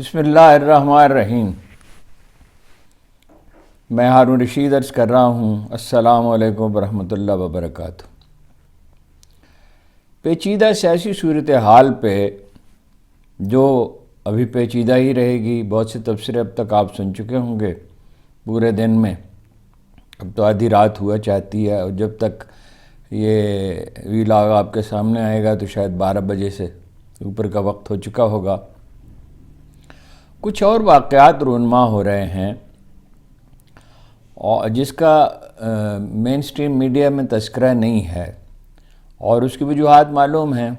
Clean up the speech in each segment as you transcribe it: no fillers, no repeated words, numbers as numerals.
بسم اللہ الرحمن الرحیم۔ میں ہارون رشید عرض کر رہا ہوں السلام علیکم ورحمۃ اللہ وبرکاتہ۔ پیچیدہ سیاسی صورتحال پہ جو ابھی پیچیدہ ہی رہے گی، بہت سے تبصرے اب تک آپ سن چکے ہوں گے پورے دن میں۔ اب تو آدھی رات ہوا چاہتی ہے، اور جب تک یہ ویلاگ آپ کے سامنے آئے گا تو شاید 12 بجے سے اوپر کا وقت ہو چکا ہوگا۔ کچھ اور واقعات رونما ہو رہے ہیں اور جس کا مین سٹریم میڈیا میں تذکرہ نہیں ہے، اور اس کی وجوہات معلوم ہیں،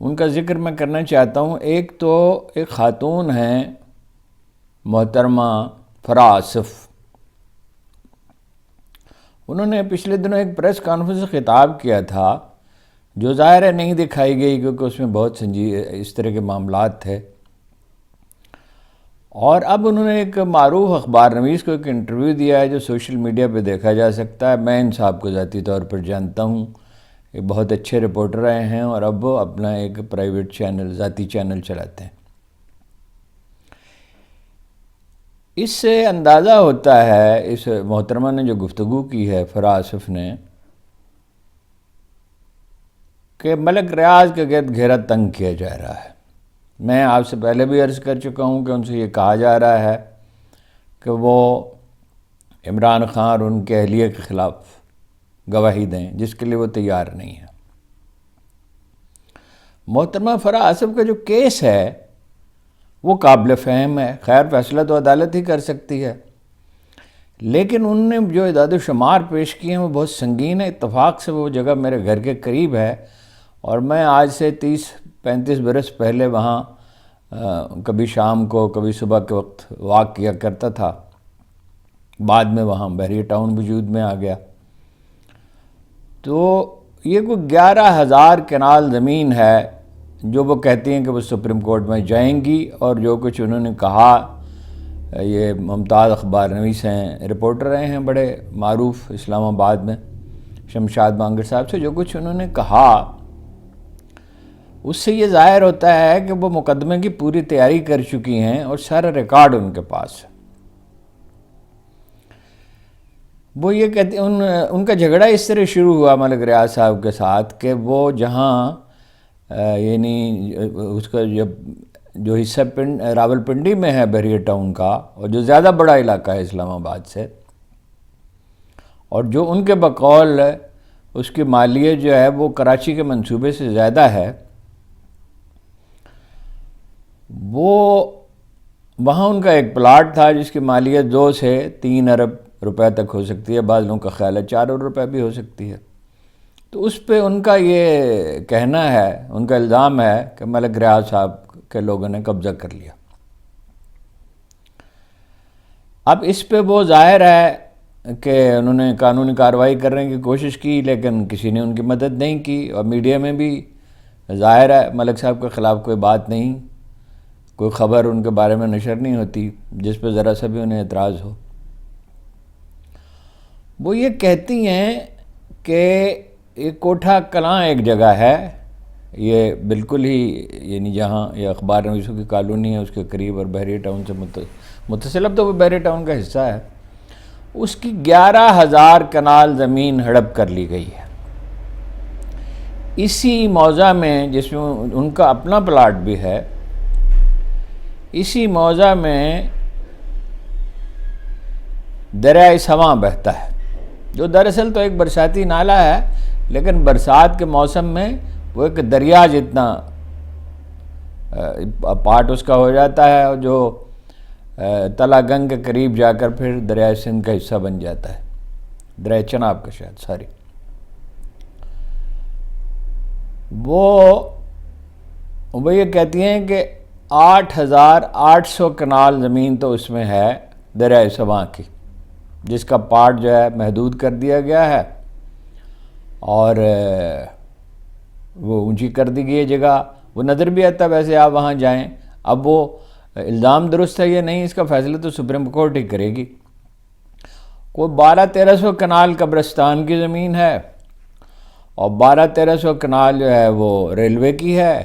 ان کا ذکر میں کرنا چاہتا ہوں۔ ایک تو ایک خاتون ہیں محترمہ فرا آصف، انہوں نے پچھلے دنوں ایک پریس کانفرنس سے خطاب کیا تھا جو ظاہر ہے نہیں دکھائی گئی، کیونکہ اس میں بہت اس طرح کے معاملات تھے۔ اور اب انہوں نے ایک معروف اخبار نویس کو ایک انٹرویو دیا ہے جو سوشل میڈیا پہ دیکھا جا سکتا ہے۔ میں ان صاحب کو ذاتی طور پر جانتا ہوں، یہ بہت اچھے رپورٹر رہے ہیں اور اب وہ اپنا ایک پرائیویٹ چینل، ذاتی چینل چلاتے ہیں۔ اس سے اندازہ ہوتا ہے، اس محترمہ نے جو گفتگو کی ہے فرا آصف نے، کہ ملک ریاض کے گرد گھیرا تنگ کیا جا رہا ہے۔ میں آپ سے پہلے بھی عرض کر چکا ہوں کہ ان سے یہ کہا جا رہا ہے کہ وہ عمران خان اور ان کے اہلیہ کے خلاف گواہی دیں، جس کے لیے وہ تیار نہیں ہے۔ محترمہ فرا آصف کا جو کیس ہے وہ قابل فہم ہے، خیر فیصلہ تو عدالت ہی کر سکتی ہے، لیکن ان نے جو اعداد و شمار پیش کیے ہیں وہ بہت سنگین ہے۔ اتفاق سے وہ جگہ میرے گھر کے قریب ہے، اور میں آج سے 30-35 برس پہلے وہاں کبھی شام کو کبھی صبح کے وقت واک کیا کرتا تھا۔ بعد میں وہاں بحریہ ٹاؤن وجود میں آ گیا۔ تو یہ کوئی 11,000 کنال زمین ہے جو وہ کہتی ہیں کہ وہ سپریم کورٹ میں جائیں گی، اور جو کچھ انہوں نے کہا، یہ ممتاز اخبار نویس ہیں، رپورٹر رہے ہیں بڑے معروف اسلام آباد میں، شمشاد بانگر صاحب سے جو کچھ انہوں نے کہا، اس سے یہ ظاہر ہوتا ہے کہ وہ مقدمے کی پوری تیاری کر چکی ہیں اور سارا ریکارڈ ان کے پاس ہے۔ وہ یہ کہتے ہیں، ان کا جھگڑا اس طرح شروع ہوا ملک ریاض صاحب کے ساتھ کہ وہ جہاں یعنی اس کا جو حصہ راول پنڈی میں ہے بحریہ ٹاؤن کا، اور جو زیادہ بڑا علاقہ ہے اسلام آباد سے، اور جو ان کے بقول اس کی مالیت جو ہے وہ کراچی کے منصوبے سے زیادہ ہے، وہ وہاں ان کا ایک پلاٹ تھا جس کی مالیت 2 سے 3 ارب روپے تک ہو سکتی ہے، بعض لوگوں کا خیال ہے 4 ارب روپے بھی ہو سکتی ہے۔ تو اس پہ ان کا یہ کہنا ہے، ان کا الزام ہے کہ ملک ریاض صاحب کے لوگوں نے قبضہ کر لیا۔ اب اس پہ وہ ظاہر ہے کہ انہوں نے قانونی کارروائی کرنے کی کوشش کی، لیکن کسی نے ان کی مدد نہیں کی، اور میڈیا میں بھی ظاہر ہے ملک صاحب کے خلاف کوئی بات نہیں، کوئی خبر ان کے بارے میں نشر نہیں ہوتی جس پہ ذرا سا بھی انہیں اعتراض ہو۔ وہ یہ کہتی ہیں کہ یہ کوٹھا کلاں ایک جگہ ہے، یہ بالکل ہی یعنی جہاں یہ اخبار نویسوں کی کالونی ہے اس کے قریب، اور بحریہ ٹاؤن سے متصل، اب تو وہ بحریہ ٹاؤن کا حصہ ہے، اس کی 11,000 کنال زمین ہڑپ کر لی گئی ہے۔ اسی موضع میں، جس میں ان کا اپنا پلاٹ بھی ہے، اسی موضع میں دریائے سواں بہتا ہے، جو دراصل تو ایک برساتی نالہ ہے، لیکن برسات کے موسم میں وہ ایک دریا جتنا پارٹ اس کا ہو جاتا ہے، اور جو تلا گنگ کے قریب جا کر پھر دریائے سندھ کا حصہ بن جاتا ہے، دریائے چناب کا شاید، وہ یہ کہتی ہیں کہ 8,800 کنال زمین تو اس میں ہے دریائے سواں کی، جس کا پارٹ جو ہے محدود کر دیا گیا ہے، اور وہ اونچی کر دی گئی ہے جگہ، وہ نظر بھی آتا ہے ویسے آپ وہاں جائیں۔ اب وہ الزام درست ہے یا نہیں، اس کا فیصلہ تو سپریم کورٹ ہی کرے گی۔ کوئی 1200-1300 کنال قبرستان کی زمین ہے، اور 1200-1300 کنال جو ہے وہ ریلوے کی ہے،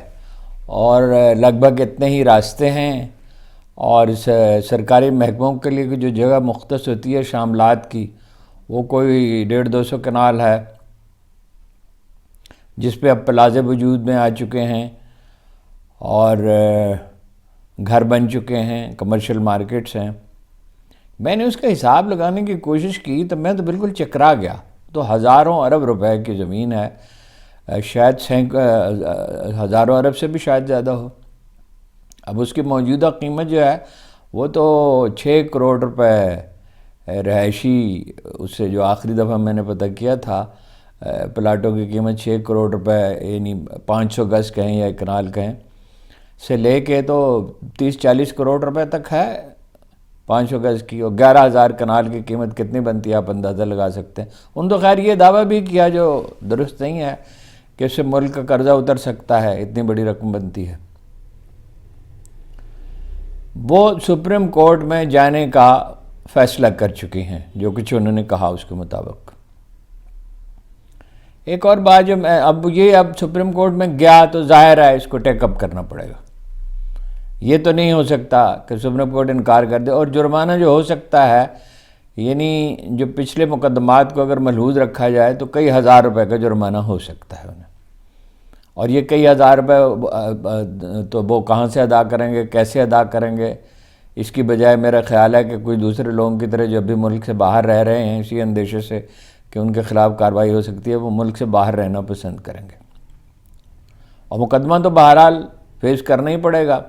اور لگ بھگ اتنے ہی راستے ہیں، اور سرکاری محکموں کے لیے جو جگہ مختص ہوتی ہے شاملات کی، وہ کوئی 150-200 کنال ہے، جس پہ اب پلازے وجود میں آ چکے ہیں اور گھر بن چکے ہیں، کمرشل مارکیٹس ہیں۔ میں نے اس کا حساب لگانے کی کوشش کی تو میں تو بالکل چکرا گیا۔ تو ہزاروں ارب روپے کی زمین ہے، شاید ہزاروں ارب سے بھی شاید زیادہ ہو۔ اب اس کی موجودہ قیمت جو ہے وہ تو 6 کروڑ روپے رہائشی، اس سے جو آخری دفعہ میں نے پتہ کیا تھا، پلاٹوں کی قیمت 6 کروڑ روپے، یعنی 500 گز کہیں یا کنال کہیں، سے لے کے تو 30-40 کروڑ روپے تک ہے 500 گز کی، اور 11,000 کنال کی قیمت کتنی بنتی ہے آپ اندازہ لگا سکتے ہیں۔ ان تو خیر یہ دعویٰ بھی کیا جو درست نہیں ہے کہ اس سے ملک کا قرضہ اتر سکتا ہے، اتنی بڑی رقم بنتی ہے۔ وہ سپریم کورٹ میں جانے کا فیصلہ کر چکی ہیں، جو کچھ انہوں نے کہا اس کے مطابق۔ ایک اور بات جو میں اب سپریم کورٹ میں گیا تو ظاہر ہے اس کو ٹیک اپ کرنا پڑے گا۔ یہ تو نہیں ہو سکتا کہ سپریم کورٹ انکار کر دے، اور جرمانہ جو ہو سکتا ہے، یعنی جو پچھلے مقدمات کو اگر ملحوظ رکھا جائے تو کئی ہزار روپے کا جرمانہ ہو سکتا ہے انہیں، اور یہ کئی ہزار روپے تو وہ کہاں سے ادا کریں گے، کیسے ادا کریں گے؟ اس کی بجائے میرا خیال ہے کہ کوئی دوسرے لوگوں کی طرح جو ابھی ملک سے باہر رہ رہے ہیں اسی اندیشے سے کہ ان کے خلاف کارروائی ہو سکتی ہے، وہ ملک سے باہر رہنا پسند کریں گے، اور مقدمہ تو بہرحال فیس کرنا ہی پڑے گا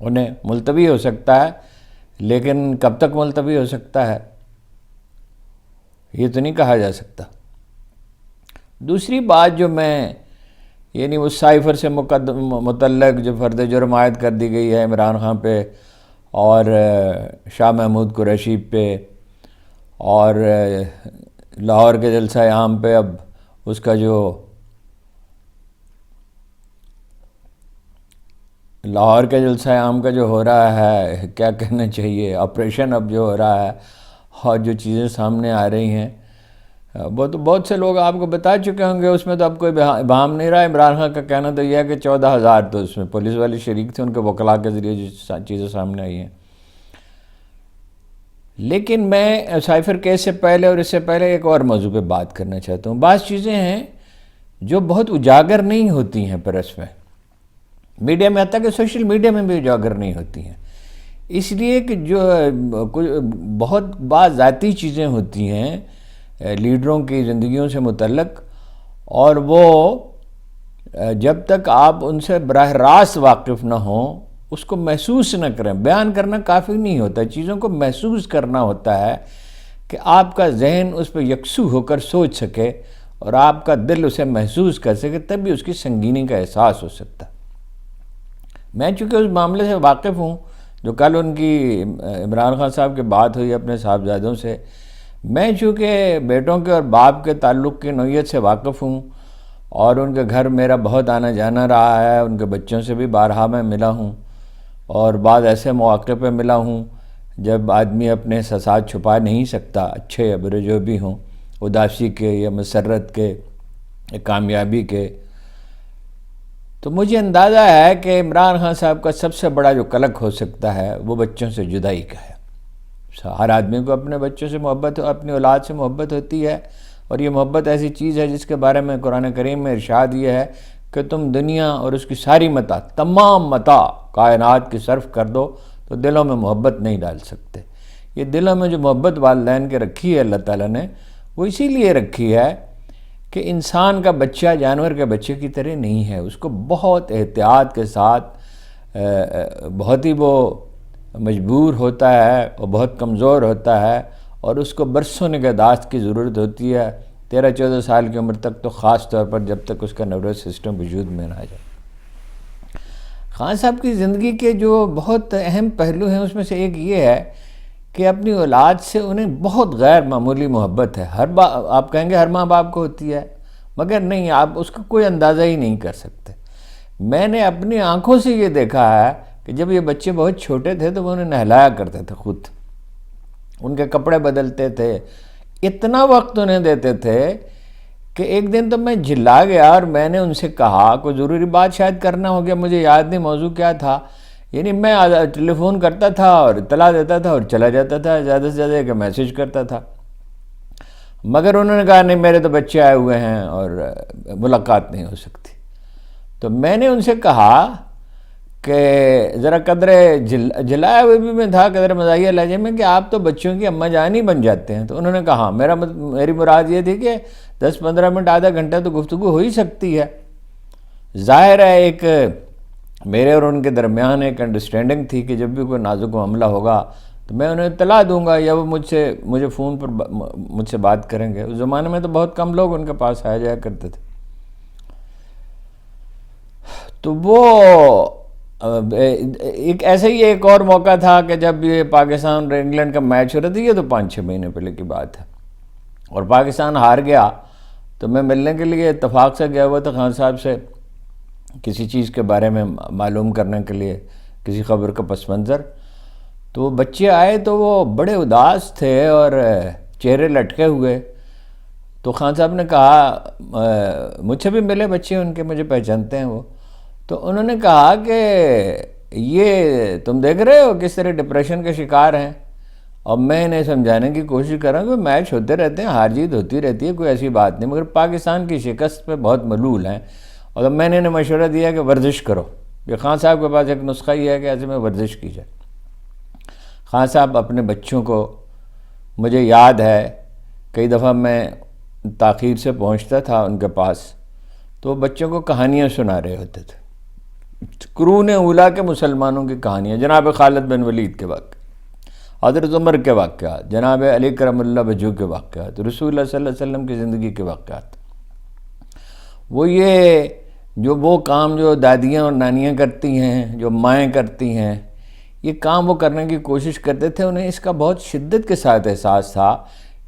انہیں۔ ملتوی ہو سکتا ہے، لیکن کب تک ملتوی ہو سکتا ہے یہ تو نہیں کہا جا سکتا۔ دوسری بات جو میں یعنی اس سائفر سے متعلق جو فرد جرم عائد کر دی گئی ہے عمران خان پہ اور شاہ محمود قریشی پہ، اور لاہور کے جلسہ عام پہ، اب اس کا جو لاہور کے جلسہ عام کا جو ہو رہا ہے، کیا کہنا چاہیے، آپریشن اب جو ہو رہا ہے اور جو چیزیں سامنے آ رہی ہیں، وہ تو بہت سے لوگ آپ کو بتا چکے ہوں گے، اس میں تو اب کوئی ابہام نہیں رہا۔ عمران خان کا کہنا تو یہ ہے کہ 14,000 تو اس میں پولیس والے شریک تھے، ان کے وکلاء کے ذریعے جو چیزیں سامنے آئی ہیں۔ لیکن میں سائفر کیس سے پہلے اور اس سے پہلے ایک اور موضوع پہ بات کرنا چاہتا ہوں۔ بعض چیزیں ہیں جو بہت اجاگر نہیں ہوتی ہیں پریس میں، میڈیا میں، حتیٰ کہ سوشل میڈیا میں بھی اجاگر نہیں ہوتی ہیں، اس لیے کہ جو بہت بعض ذاتی چیزیں ہوتی ہیں لیڈروں کی زندگیوں سے متعلق، اور وہ جب تک آپ ان سے براہ راست واقف نہ ہوں، اس کو محسوس نہ کریں۔ بیان کرنا کافی نہیں ہوتا، چیزوں کو محسوس کرنا ہوتا ہے کہ آپ کا ذہن اس پہ یکسو ہو کر سوچ سکے اور آپ کا دل اسے محسوس کر سکے، تب بھی اس کی سنگینی کا احساس ہو سکتا ہے۔ میں چونکہ اس معاملے سے واقف ہوں، جو کل ان کی عمران خان صاحب کی بات ہوئی اپنے صاحبزادوں سے، میں چونکہ بیٹوں کے اور باپ کے تعلق کی نوعیت سے واقف ہوں، اور ان کے گھر میرا بہت آنا جانا رہا ہے، ان کے بچوں سے بھی بارہا میں ملا ہوں، اور بعض ایسے مواقع پہ ملا ہوں جب آدمی اپنے احساسات چھپا نہیں سکتا، اچھے یا برے جو بھی ہوں، اداسی کے یا مسرت کے یا کامیابی کے۔ تو مجھے اندازہ ہے کہ عمران خان صاحب کا سب سے بڑا جو کلک ہو سکتا ہے وہ بچوں سے جدائی کا ہے۔ ہر آدمی کو اپنے بچوں سے محبت، اپنی اولاد سے محبت ہوتی ہے، اور یہ محبت ایسی چیز ہے جس کے بارے میں قرآن کریم میں ارشاد یہ ہے کہ تم دنیا اور اس کی ساری متاع، تمام متاع کائنات کی صرف کر دو تو دلوں میں محبت نہیں ڈال سکتے۔ یہ دلوں میں جو محبت والدین کے رکھی ہے اللہ تعالیٰ نے، وہ اسی لیے رکھی ہے کہ انسان کا بچہ جانور کے بچے کی طرح نہیں ہے، اس کو بہت احتیاط کے ساتھ بہت ہی وہ مجبور ہوتا ہے اور بہت کمزور ہوتا ہے، اور اس کو برسوں نگہداشت کی ضرورت ہوتی ہے، 13-14 سال کی عمر تک، تو خاص طور پر جب تک اس کا نروس سسٹم وجود میں نہ آ جائے۔ خان صاحب کی زندگی کے جو بہت اہم پہلو ہیں اس میں سے ایک یہ ہے کہ اپنی اولاد سے انہیں بہت غیر معمولی محبت ہے۔ آپ کہیں گے ہر ماں باپ کو ہوتی ہے، مگر نہیں، آپ اس کا کوئی اندازہ ہی نہیں کر سکتے۔ میں نے اپنی آنکھوں سے یہ دیکھا ہے کہ جب یہ بچے بہت چھوٹے تھے تو وہ انہیں نہلایا کرتے تھے، خود ان کے کپڑے بدلتے تھے، اتنا وقت انہیں دیتے تھے کہ ایک دن تو میں جھلا گیا اور میں نے ان سے کہا، کوئی ضروری بات شاید کرنا ہو گیا، مجھے یاد نہیں موضوع کیا تھا، یعنی میں ٹیلی فون کرتا تھا اور اطلاع دیتا تھا اور چلا جاتا تھا، زیادہ سے زیادہ ایک میسیج کرتا تھا، مگر انہوں نے کہا نہیں میرے تو بچے آئے ہوئے ہیں اور ملاقات نہیں ہو سکتی۔ تو میں نے ان سے کہا کہ ذرا قدر جلایا ہوئے بھی میں تھا، قدر مزاحیہ لہجے میں، کہ آپ تو بچوں کی اماں جان ہی بن جاتے ہیں۔ تو انہوں نے کہا میری مراد یہ تھی کہ 10-15 منٹ آدھا گھنٹہ تو گفتگو ہو ہی سکتی ہے۔ ظاہر ہے ایک میرے اور ان کے درمیان ایک انڈرسٹینڈنگ تھی کہ جب بھی کوئی نازک معاملہ ہوگا تو میں انہیں اطلاع دوں گا یا وہ مجھے فون پر مجھ سے بات کریں گے۔ اس زمانے میں تو بہت کم لوگ ان کے پاس آیا جایا کرتے تھے۔ تو وہ ایک ایسے ہی ایک اور موقع تھا کہ جب یہ پاکستان اور انگلینڈ کا میچ ہو رہا تھا، یہ تو 5-6 مہینے پہلے کی بات ہے، اور پاکستان ہار گیا، تو میں ملنے کے لیے اتفاق سے گیا ہوا تھا خان صاحب سے، کسی چیز کے بارے میں معلوم کرنے کے لیے، کسی خبر کا پس منظر۔ تو وہ بچے آئے تو وہ بڑے اداس تھے اور چہرے لٹکے ہوئے۔ تو خان صاحب نے کہا، مجھ سے بھی ملے بچے ان کے، مجھے پہچانتے ہیں وہ، تو انہوں نے کہا کہ یہ تم دیکھ رہے ہو کس طرح ڈپریشن کے شکار ہیں، اور میں انہیں سمجھانے کی کوشش کر رہا ہوں کہ میچ ہوتے رہتے ہیں، ہار جیت ہوتی رہتی ہے، کوئی ایسی بات نہیں، مگر پاکستان کی شکست پہ بہت ملول ہیں، اور میں نے انہیں مشورہ دیا کہ ورزش کرو۔ یہ خان صاحب کے پاس ایک نسخہ یہ ہے کہ ایسے میں ورزش کی جائے۔ خان صاحب اپنے بچوں کو، مجھے یاد ہے کئی دفعہ میں تاخیر سے پہنچتا تھا ان کے پاس، تو وہ بچوں کو کہانیاں سنا رہے ہوتے تھے، قرون اولیٰ کے مسلمانوں کی کہانیاں، جناب خالد بن ولید کے واقعات، حضرت عمر کے واقعات، جناب علی کرم اللہ وجہہ کے واقعات، رسول اللہ صلی اللہ علیہ وسلم کی زندگی کے واقعات۔ وہ کام جو دادیاں اور نانیاں کرتی ہیں، جو مائیں کرتی ہیں، یہ کام وہ کرنے کی کوشش کرتے تھے۔ انہیں اس کا بہت شدت کے ساتھ احساس تھا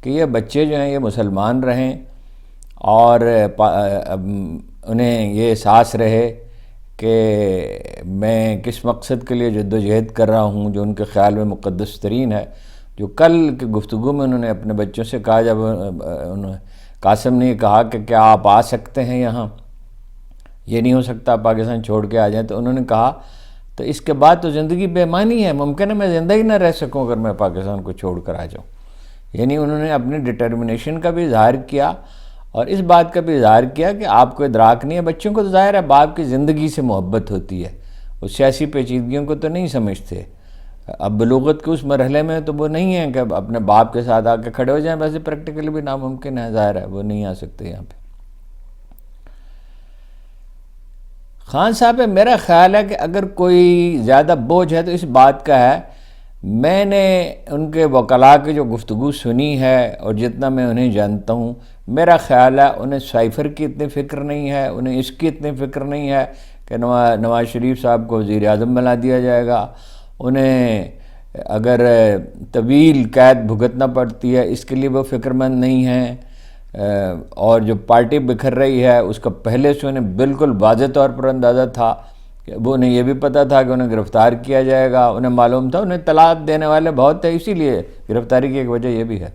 کہ یہ بچے جو ہیں یہ مسلمان رہیں، اور انہیں یہ احساس رہے کہ میں کس مقصد کے لیے جد و جہد کر رہا ہوں، جو ان کے خیال میں مقدس ترین ہے۔ جو کل کی گفتگو میں انہوں نے اپنے بچوں سے کہا، جب قاسم نے کہا کہ کیا آپ آ سکتے ہیں یہاں، یہ نہیں ہو سکتا پاکستان چھوڑ کے آ جائیں، تو انہوں نے کہا تو اس کے بعد تو زندگی بے معنی ہے، ممکن ہے میں زندہ ہی نہ رہ سکوں اگر میں پاکستان کو چھوڑ کر آ جاؤں۔ یعنی انہوں نے اپنی ڈٹرمنیشن کا بھی اظہار کیا، اور اس بات کا بھی اظہار کیا کہ آپ کو ادراک نہیں ہے۔ بچوں کو تو ظاہر ہے باپ کی زندگی سے محبت ہوتی ہے، وہ سیاسی پیچیدگیوں کو تو نہیں سمجھتے۔ اب بلوغت کے اس مرحلے میں تو وہ نہیں ہیں کہ اپنے باپ کے ساتھ آ کے کھڑے ہو جائیں، ویسے پریکٹیکلی بھی ناممکن ہے، ظاہر ہے وہ نہیں آ سکتے یہاں پہ۔ خان صاحب میرا خیال ہے کہ اگر کوئی زیادہ بوجھ ہے تو اس بات کا ہے، میں نے ان کے وکلاء کی جو گفتگو سنی ہے اور جتنا میں انہیں جانتا ہوں، میرا خیال ہے انہیں سائفر کی اتنی فکر نہیں ہے، انہیں اس کی اتنی فکر نہیں ہے کہ نواز شریف صاحب کو وزیر اعظم بنا دیا جائے گا، انہیں اگر طویل قید بھگتنا پڑتی ہے اس کے لیے وہ فکر مند نہیں ہیں، اور جو پارٹی بکھر رہی ہے اس کا پہلے سے انہیں بالکل واضح طور پر اندازہ تھا کہ وہ انہیں یہ بھی پتہ تھا کہ انہیں گرفتار کیا جائے گا، انہیں معلوم تھا، انہیں اطلاعات دینے والے بہت تھے، اسی لیے گرفتاری کی ایک وجہ یہ بھی ہے،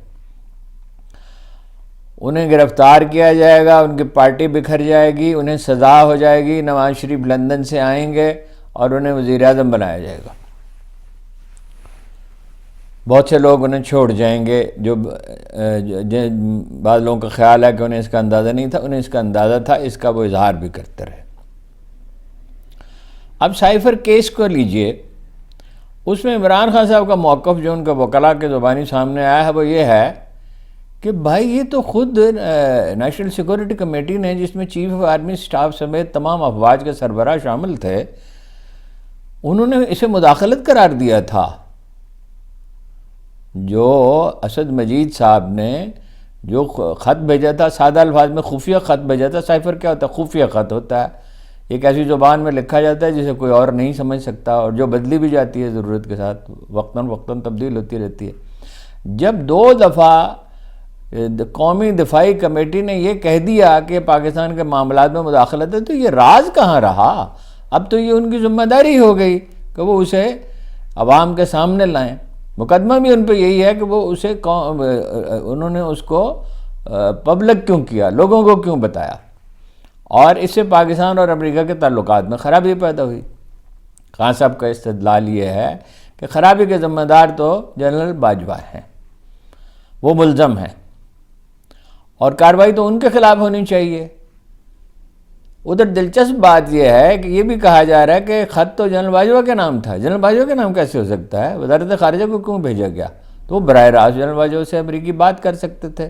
انہیں گرفتار کیا جائے گا، ان کی پارٹی بکھر جائے گی، انہیں سزا ہو جائے گی، نواز شریف لندن سے آئیں گے اور انہیں وزیر اعظم بنایا جائے گا، بہت سے لوگ انہیں چھوڑ جائیں گے، جو بعض لوگوں کا خیال ہے کہ انہیں اس کا اندازہ نہیں تھا، انہیں اس کا اندازہ تھا، اس کا وہ اظہار بھی کرتے رہے۔ اب سائفر کیس کو لیجئے، اس میں عمران خان صاحب کا موقف جو ان کا وکلاء کے زبانی سامنے آیا ہے وہ یہ ہے کہ بھائی یہ تو خود نیشنل سیکورٹی کمیٹی نے، جس میں چیف آف آرمی سٹاف سمیت تمام افواج کے سربراہ شامل تھے، انہوں نے اسے مداخلت قرار دیا تھا۔ جو اسد مجید صاحب نے جو خط بھیجا تھا، سادہ الفاظ میں خفیہ خط بھیجا تھا، سائفر کیا ہوتا ہے؟ خفیہ خط ہوتا ہے، ایک ایسی زبان میں لکھا جاتا ہے جسے کوئی اور نہیں سمجھ سکتا، اور جو بدلی بھی جاتی ہے ضرورت کے ساتھ، وقتاً وقتاً تبدیل ہوتی رہتی ہے۔ جب 2 دفعہ قومی دفاعی کمیٹی نے یہ کہہ دیا کہ پاکستان کے معاملات میں مداخلت ہے، تو یہ راز کہاں رہا؟ اب تو یہ ان کی ذمہ داری ہو گئی کہ وہ اسے عوام کے سامنے لائیں۔ مقدمہ بھی ان پہ یہی ہے کہ وہ انہوں نے اس کو پبلک کیوں کیا، لوگوں کو کیوں بتایا، اور اس سے پاکستان اور امریکہ کے تعلقات میں خرابی پیدا ہوئی۔ خان صاحب کا استدلال یہ ہے کہ خرابی کے ذمہ دار تو جنرل باجوہ ہیں، وہ ملزم ہیں، اور کارروائی تو ان کے خلاف ہونی چاہیے۔ ادھر دلچسپ بات یہ ہے کہ یہ بھی کہا جا رہا ہے کہ خط تو جنرل باجوہ کے نام تھا۔ جنرل باجوہ کے نام کیسے ہو سکتا ہے؟ وزارت خارجہ کو کیوں بھیجا گیا؟ تو وہ براہ راست جنرل باجوہ سے امریکی بات کر سکتے تھے،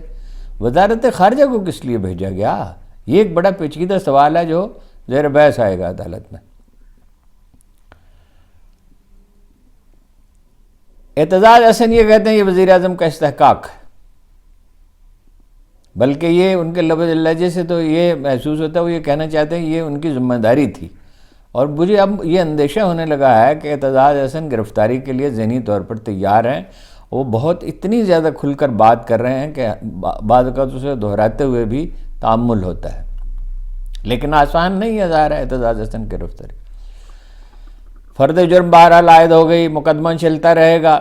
وزارت خارجہ کو کس لیے بھیجا گیا؟ یہ ایک بڑا پیچیدہ سوال ہے جو زیر بحث آئے گا عدالت میں۔ اعتزاز احسن یہ کہتے ہیں یہ وزیر اعظم کا استحقاق ہے، بلکہ یہ ان کے لفظ لہجے سے تو یہ محسوس ہوتا ہے وہ یہ کہنا چاہتے ہیں یہ ان کی ذمہ داری تھی، اور مجھے اب یہ اندیشہ ہونے لگا ہے کہ اعتزاز احسن گرفتاری کے لیے ذہنی طور پر تیار ہیں۔ وہ بہت اتنی زیادہ کھل کر بات کر رہے ہیں کہ بعض اوقات اسے دہراتے ہوئے بھی تأمل ہوتا ہے، لیکن آسان نہیں ہے ظاہر ہے اعتزاز احسن کی گرفتاری۔ فرد جرم بہرحال عائد ہو گئی، مقدمہ چلتا رہے گا۔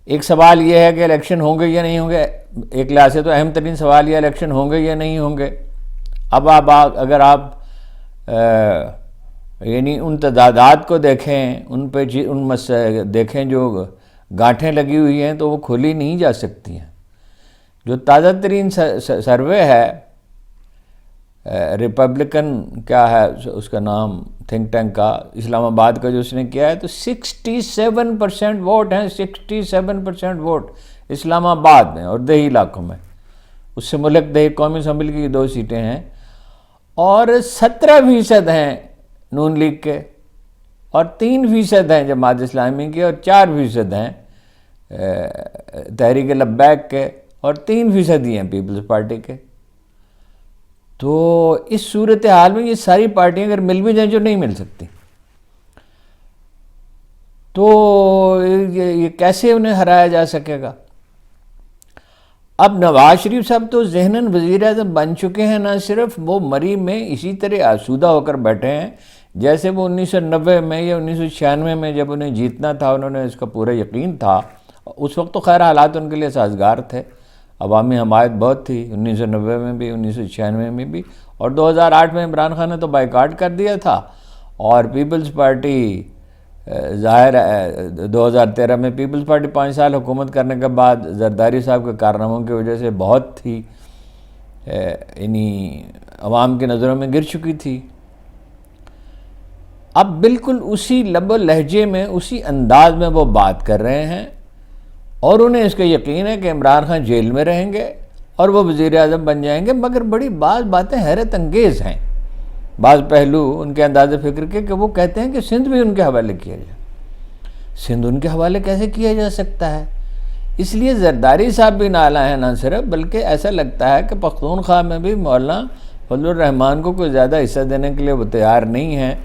ایک سوال یہ ہے کہ الیکشن ہوں گے یا نہیں ہوں گے، ایک لحاظ سے تو اہم ترین سوال یہ الیکشن ہوں گے یا نہیں ہوں گے۔ اب اگر آپ یعنی ان تضادات کو دیکھیں، ان پہ دیکھیں جو گانٹھیں لگی ہوئی ہیں تو وہ کھولی نہیں جا سکتی ہیں۔ جو تازہ ترین سروے ہے ریپبلکن کیا ہے اس کا نام تھنک ٹینک کا، اسلام آباد کا جو اس نے کیا ہے، تو 67% ووٹ ہیں، 67% ووٹ اسلام آباد میں اور دیہی علاقوں میں۔ اس سے ملک دیہی قومی اسمبلی کی 2 سیٹیں ہیں، اور 17% ہیں نون لیگ کے، اور 3% ہیں جماعت اسلامی کے، اور 4% ہیں تحریک لبیک کے، اور 3% ہی ہیں پیپلز پارٹی کے۔ تو اس صورتحال میں یہ ساری پارٹیاں اگر مل بھی جائیں جو نہیں مل سکتی، تو یہ کیسے انہیں ہرایا جا سکے گا؟ اب نواز شریف صاحب تو ذہناً وزیر اعظم بن چکے ہیں، نہ صرف وہ مری میں اسی طرح آسودہ ہو کر بیٹھے ہیں جیسے وہ 1990 میں یا 1996 میں جب انہیں جیتنا تھا انہوں نے اس کا پورا یقین تھا۔ اس وقت تو خیر حالات ان کے لیے سازگار تھے، عوامی حمایت بہت تھی 1990 میں بھی، 1996 میں بھی، اور 2008 میں عمران خان نے تو بائیکاٹ کر دیا تھا، اور پیپلز پارٹی ظاہر 2013 میں پیپلز پارٹی 5 سال حکومت کرنے کے بعد زرداری صاحب کے کارناموں کی وجہ سے بہت تھی یعنی عوام کی نظروں میں گر چکی تھی۔ اب بالکل اسی لب و لہجے میں، اسی انداز میں وہ بات کر رہے ہیں، اور انہیں اس کا یقین ہے کہ عمران خان جیل میں رہیں گے اور وہ وزیر اعظم بن جائیں گے۔ مگر بڑی بعض باتیں حیرت انگیز ہیں، بعض پہلو ان کے انداز فکر کے، کہ وہ کہتے ہیں کہ سندھ بھی ان کے حوالے کیا جائے۔ سندھ ان کے حوالے کیسے کیا جا سکتا ہے؟ اس لیے زرداری صاحب بھی نالا ہیں نہ صرف، بلکہ ایسا لگتا ہے کہ پختونخوا میں بھی مولانا فضل الرحمان کو کوئی زیادہ حصہ دینے کے لیے وہ تیار نہیں ہیں۔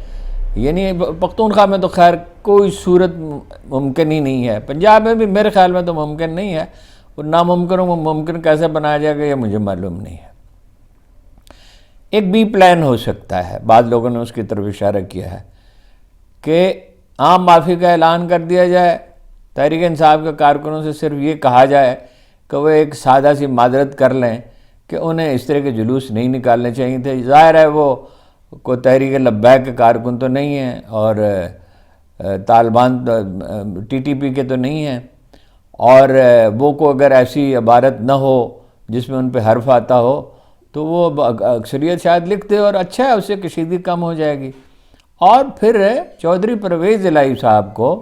یعنی پختونخوا میں تو خیر کوئی صورت ممکن ہی نہیں ہے، پنجاب میں بھی میرے خیال میں تو ممکن نہیں ہے، اور ناممکن کو ممکن کیسے بنایا جائے گا یہ مجھے معلوم نہیں ہے۔ ایک بی پلان ہو سکتا ہے، بعض لوگوں نے اس کی طرف اشارہ کیا ہے، کہ عام معافی کا اعلان کر دیا جائے، تحریک انصاف کے کارکنوں سے صرف یہ کہا جائے کہ وہ ایک سادہ سی معذرت کر لیں کہ انہیں اس طرح کے جلوس نہیں نکالنے چاہیے تھے۔ ظاہر ہے وہ کوئی تحریک لبیک کے کارکن تو نہیں ہیں، اور طالبان ٹی ٹی پی کے تو نہیں ہیں، اور وہ کو اگر ایسی عبارت نہ ہو جس میں ان پہ حرف آتا ہو تو وہ اکثریت شاید لکھ دے، اور اچھا ہے، اس سے کشیدگی کم ہو جائے گی، اور پھر چودھری پرویز الہی صاحب کو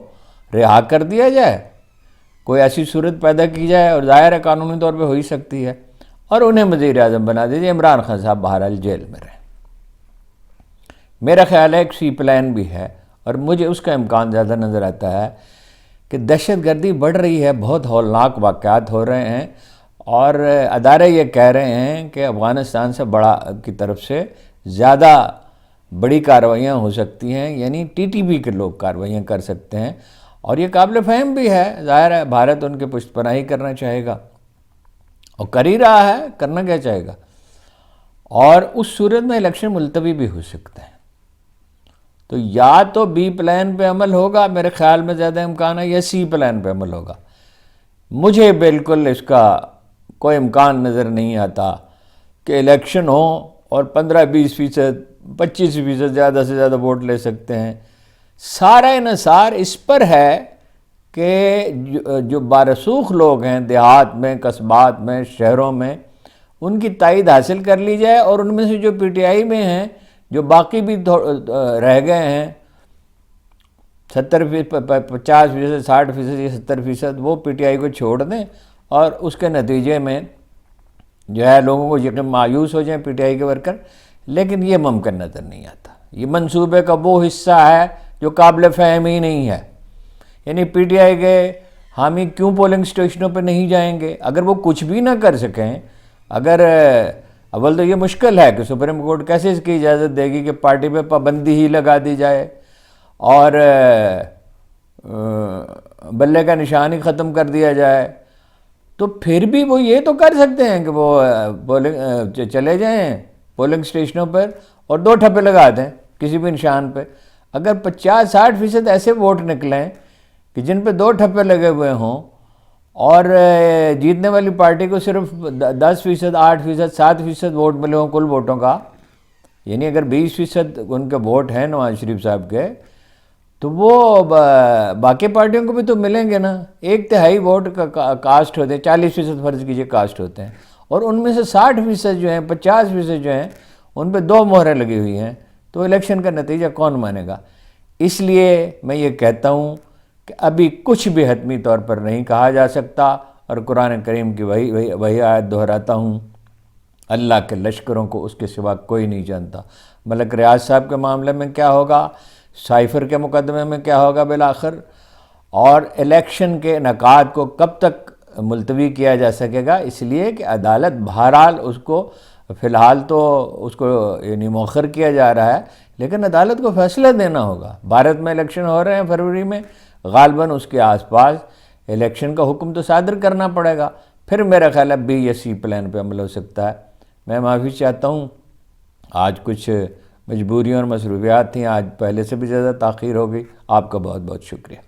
رہا کر دیا جائے، کوئی ایسی صورت پیدا کی جائے، اور ظاہر ہے قانونی طور پہ ہو ہی سکتی ہے، اور انہیں وزیر اعظم بنا دیجیے، عمران خان صاحب بہرحال جیل میں رہیں۔ میرا خیال ہے ایک سی پلان بھی ہے، اور مجھے اس کا امکان زیادہ نظر آتا ہے کہ دہشت گردی بڑھ رہی ہے، بہت ہولناک واقعات ہو رہے ہیں، اور ادارے یہ کہہ رہے ہیں کہ افغانستان سے کی طرف سے زیادہ بڑی کارروائیاں ہو سکتی ہیں، یعنی ٹی ٹی پی کے لوگ کارروائیاں کر سکتے ہیں، اور یہ قابل فہم بھی ہے، ظاہر ہے بھارت ان کے پشت پناہی کرنا چاہے گا، اور کر ہی رہا ہے، کرنا کیا چاہے گا، اور اس صورت میں الیکشن ملتوی بھی ہو سکتا ہے۔ تو یا تو بی پلان پہ عمل ہوگا، میرے خیال میں زیادہ امکان ہے، یا سی پلان پہ عمل ہوگا۔ مجھے بالکل اس کا کوئی امکان نظر نہیں آتا کہ الیکشن ہو اور 15-20%، 25% زیادہ سے زیادہ ووٹ لے سکتے ہیں۔ سارا انحصار اس پر ہے کہ جو بارسوخ لوگ ہیں دیہات میں، قصبات میں، شہروں میں، ان کی تائید حاصل کر لی جائے، اور ان میں سے جو پی ٹی آئی میں ہیں، جو باقی بھی رہ گئے ہیں 70%، 50%، 60% یا 70%، وہ پی ٹی آئی کو چھوڑ دیں، اور اس کے نتیجے میں جو ہے لوگوں کو یقین مایوس ہو جائیں پی ٹی آئی کے ورکر۔ لیکن یہ ممکن نظر نہیں آتا۔ یہ منصوبے کا وہ حصہ ہے جو قابل فہم ہی نہیں ہے۔ یعنی پی ٹی آئی کے حامی کیوں پولنگ اسٹیشنوں پہ نہیں جائیں گے؟ اگر وہ کچھ بھی نہ کر سکیں، اگر اول تو یہ مشکل ہے کہ سپریم کورٹ کیسے اس کی اجازت دے گی کہ پارٹی پہ پابندی ہی لگا دی جائے اور بلے کا نشان ہی ختم کر دیا جائے؟ تو پھر بھی وہ یہ تو کر سکتے ہیں کہ وہ چلے جائیں پولنگ اسٹیشنوں پر اور 2 ٹھپے لگا دیں کسی بھی نشان پہ۔ اگر 50-60% ایسے ووٹ نکلیں کہ جن پہ 2 ٹھپے لگے ہوئے ہوں، اور جیتنے والی پارٹی کو صرف 10%، 8%، 7% ووٹ ملے ہوں کل ووٹوں کا، یعنی اگر 20% ان کے ووٹ ہیں نواز شریف صاحب کے، تو وہ باقی پارٹیوں کو بھی تو ملیں گے نا۔ 1/3 ووٹ کا کاسٹ ہوتے ہیں، 40% فرض کیجئے کاسٹ ہوتے ہیں، اور ان میں سے 60% جو ہیں، 50% جو ہیں، ان پہ 2 مہریں لگی ہوئی ہیں، تو الیکشن کا نتیجہ کون مانے گا؟ اس لیے میں یہ کہتا ہوں کہ ابھی کچھ بھی حتمی طور پر نہیں کہا جا سکتا، اور قرآن کریم کی وہی آیت دہراتا ہوں، اللہ کے لشکروں کو اس کے سوا کوئی نہیں جانتا۔ ملک ریاض صاحب کے معاملے میں کیا ہوگا، سائفر کے مقدمے میں کیا ہوگا بالآخر، اور الیکشن کے انعقاد کو کب تک ملتوی کیا جا سکے گا؟ اس لیے کہ عدالت بہرحال اس کو فی الحال تو اس کو یعنی مؤخر کیا جا رہا ہے، لیکن عدالت کو فیصلہ دینا ہوگا۔ بھارت میں الیکشن ہو رہے ہیں فروری میں، غالباً اس کے آس پاس الیکشن کا حکم تو صادر کرنا پڑے گا، پھر میرا خیال ہے بی یا سی پلان پہ عمل ہو سکتا ہے۔ میں معافی چاہتا ہوں، آج کچھ مجبوریاں اور مصروفیات تھیں، آج پہلے سے بھی زیادہ تاخیر ہو گئی۔ آپ کا بہت بہت شکریہ۔